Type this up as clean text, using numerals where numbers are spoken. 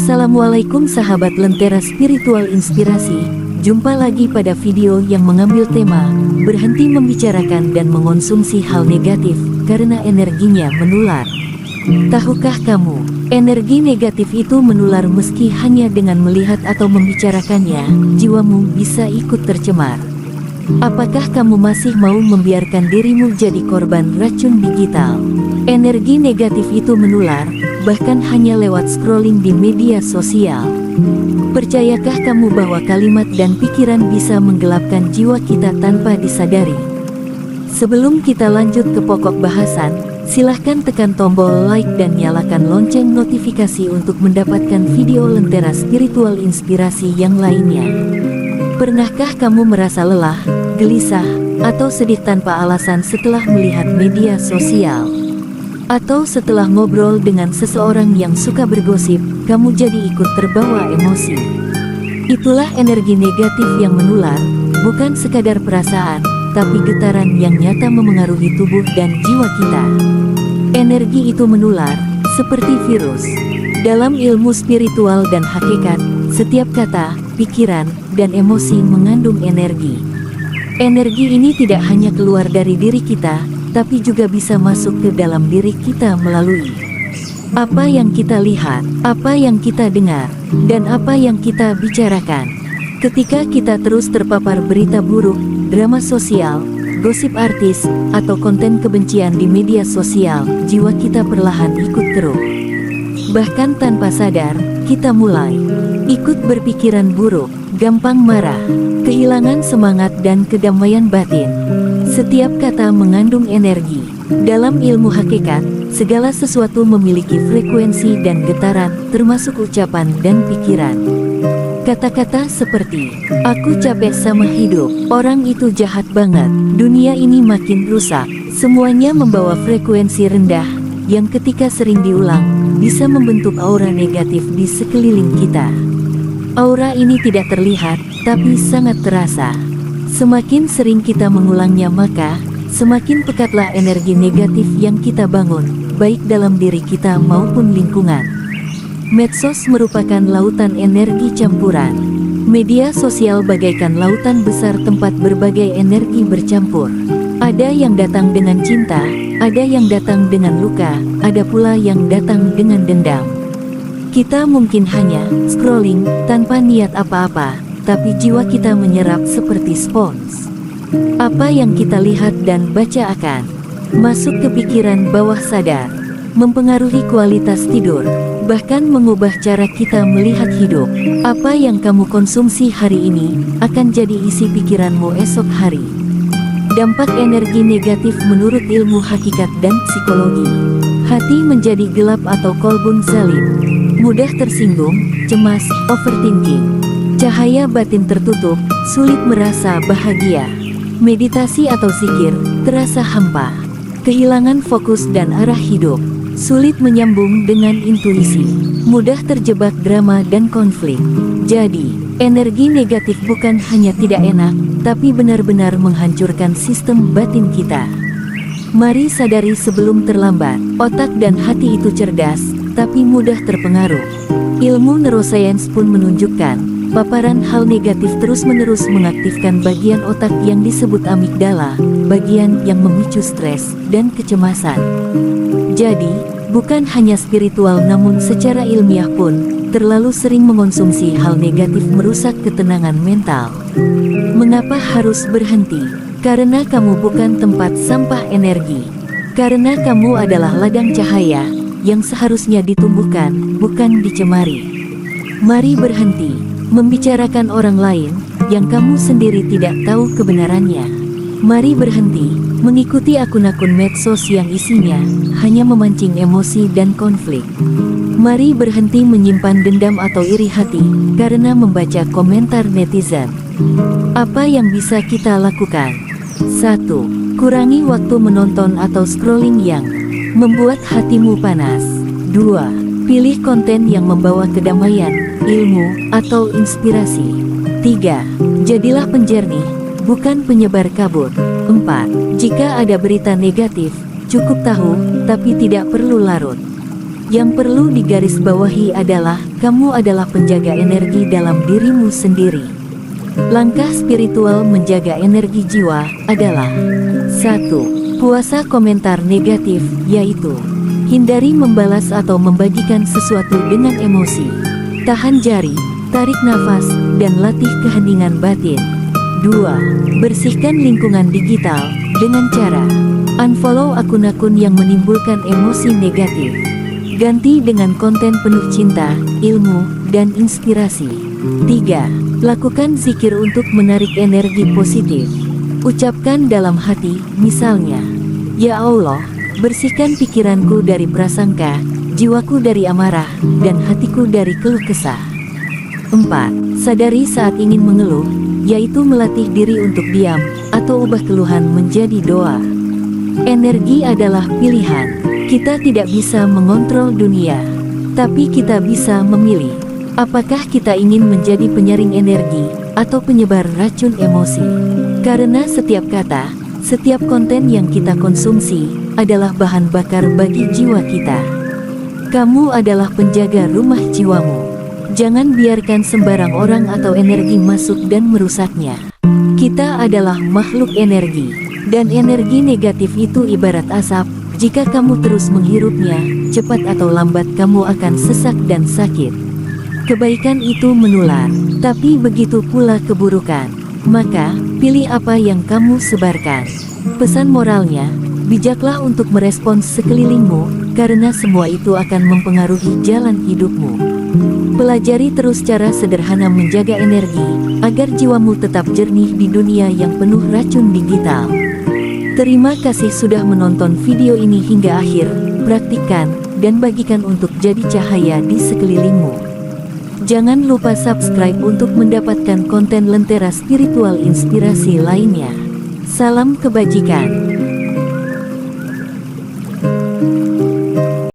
Assalamualaikum sahabat Lentera Spiritual Inspirasi. Jumpa lagi pada video yang mengambil tema berhenti membicarakan dan mengonsumsi hal negatif karena energinya menular. Tahukah kamu, energi negatif itu menular meski hanya dengan melihat atau membicarakannya, jiwamu bisa ikut tercemar. Apakah kamu masih mau membiarkan dirimu jadi korban racun digital? Energi negatif itu menular, bahkan hanya lewat scrolling di media sosial. Percayakah kamu bahwa kalimat dan pikiran bisa menggelapkan jiwa kita tanpa disadari? Sebelum kita lanjut ke pokok bahasan, silahkan tekan tombol like dan nyalakan lonceng notifikasi untuk mendapatkan video Lentera Spiritual Inspirasi yang lainnya. Pernahkah kamu merasa lelah, gelisah, atau sedih tanpa alasan setelah melihat media sosial? Atau setelah ngobrol dengan seseorang yang suka bergosip, kamu jadi ikut terbawa emosi? Itulah energi negatif yang menular, bukan sekadar perasaan, tapi getaran yang nyata memengaruhi tubuh dan jiwa kita. Energi itu menular, seperti virus. Dalam ilmu spiritual dan hakikat, setiap kata, pikiran, dan emosi mengandung energi. Energi ini tidak hanya keluar dari diri kita, tapi juga bisa masuk ke dalam diri kita melalui apa yang kita lihat, apa yang kita dengar, dan apa yang kita bicarakan. Ketika kita terus terpapar berita buruk, drama sosial, gosip artis, atau konten kebencian di media sosial, jiwa kita perlahan ikut keruh. Bahkan tanpa sadar, kita mulai ikut berpikiran buruk, gampang marah, kehilangan semangat dan kedamaian batin. Setiap kata mengandung energi. Dalam ilmu hakikat, segala sesuatu memiliki frekuensi dan getaran, termasuk ucapan dan pikiran. Kata-kata seperti, "Aku capek sama hidup," "Orang itu jahat banget," "Dunia ini makin rusak," semuanya membawa frekuensi rendah, yang ketika sering diulang, bisa membentuk aura negatif di sekeliling kita. Aura ini tidak terlihat, tapi sangat terasa. Semakin sering kita mengulangnya, maka semakin pekatlah energi negatif yang kita bangun, baik dalam diri kita maupun lingkungan. Medsos merupakan lautan energi campuran. Media sosial bagaikan lautan besar tempat berbagai energi bercampur. Ada yang datang dengan cinta, ada yang datang dengan luka, ada pula yang datang dengan dendam. Kita mungkin hanya scrolling tanpa niat apa-apa, tapi jiwa kita menyerap seperti spons. Apa yang kita lihat dan baca akan masuk ke pikiran bawah sadar, mempengaruhi kualitas tidur, bahkan mengubah cara kita melihat hidup. Apa yang kamu konsumsi hari ini akan jadi isi pikiranmu esok hari. Dampak energi negatif menurut ilmu hakikat dan psikologi. Hati menjadi gelap atau kolbun zalim, mudah tersinggung, cemas, overthinking. Cahaya batin tertutup, sulit merasa bahagia. Meditasi atau zikir, terasa hampa. Kehilangan fokus dan arah hidup. Sulit menyambung dengan intuisi. Mudah terjebak drama dan konflik. Jadi, energi negatif bukan hanya tidak enak, tapi benar-benar menghancurkan sistem batin kita. Mari sadari sebelum terlambat. Otak dan hati itu cerdas, tapi mudah terpengaruh. Ilmu neuroscience pun menunjukkan paparan hal negatif terus-menerus mengaktifkan bagian otak yang disebut amigdala, bagian yang memicu stres dan kecemasan. Jadi, bukan hanya spiritual namun secara ilmiah pun, terlalu sering mengonsumsi hal negatif merusak ketenangan mental. Mengapa harus berhenti? Karena kamu bukan tempat sampah energi. Karena kamu adalah ladang cahaya, yang seharusnya ditumbuhkan, bukan dicemari. Mari berhenti membicarakan orang lain yang kamu sendiri tidak tahu kebenarannya. Mari berhenti mengikuti akun-akun medsos yang isinya hanya memancing emosi dan konflik. Mari berhenti menyimpan dendam atau iri hati karena membaca komentar netizen. Apa yang bisa kita lakukan? 1. Kurangi waktu menonton atau scrolling yang membuat hatimu panas. 2. Pilih konten yang membawa kedamaian, ilmu, atau inspirasi. 3. Jadilah penjernih, bukan penyebar kabut. 4. Jika ada berita negatif, cukup tahu, tapi tidak perlu larut. Yang perlu digarisbawahi adalah, kamu adalah penjaga energi dalam dirimu sendiri. Langkah spiritual menjaga energi jiwa adalah 1. Puasa komentar negatif, yaitu hindari membalas atau membagikan sesuatu dengan emosi. Tahan jari, tarik nafas, dan latih keheningan batin. 2. Bersihkan lingkungan digital dengan cara unfollow akun-akun yang menimbulkan emosi negatif. Ganti dengan konten penuh cinta, ilmu, dan inspirasi. 3. Lakukan zikir untuk menarik energi positif. Ucapkan dalam hati, misalnya, "Ya Allah, bersihkan pikiranku dari prasangka, jiwaku dari amarah, dan hatiku dari keluh kesah." 4. Sadari saat ingin mengeluh, yaitu melatih diri untuk diam, atau ubah keluhan menjadi doa. Energi adalah pilihan. Kita tidak bisa mengontrol dunia, tapi kita bisa memilih. Apakah kita ingin menjadi penyaring energi, atau penyebar racun emosi? Karena setiap kata, setiap konten yang kita konsumsi, adalah bahan bakar bagi jiwa kita. Kamu adalah penjaga rumah jiwamu. Jangan biarkan sembarang orang atau energi masuk dan merusaknya. Kita adalah makhluk energi, dan energi negatif itu ibarat asap. Jika kamu terus menghirupnya, cepat atau lambat kamu akan sesak dan sakit. Kebaikan itu menular, tapi begitu pula keburukan. Maka, pilih apa yang kamu sebarkan. Pesan moralnya, bijaklah untuk merespons sekelilingmu, karena semua itu akan mempengaruhi jalan hidupmu. Pelajari terus cara sederhana menjaga energi, agar jiwamu tetap jernih di dunia yang penuh racun digital. Terima kasih sudah menonton video ini hingga akhir. Praktikkan, dan bagikan untuk jadi cahaya di sekelilingmu. Jangan lupa subscribe untuk mendapatkan konten Lentera Spiritual inspirasi lainnya. Salam kebajikan.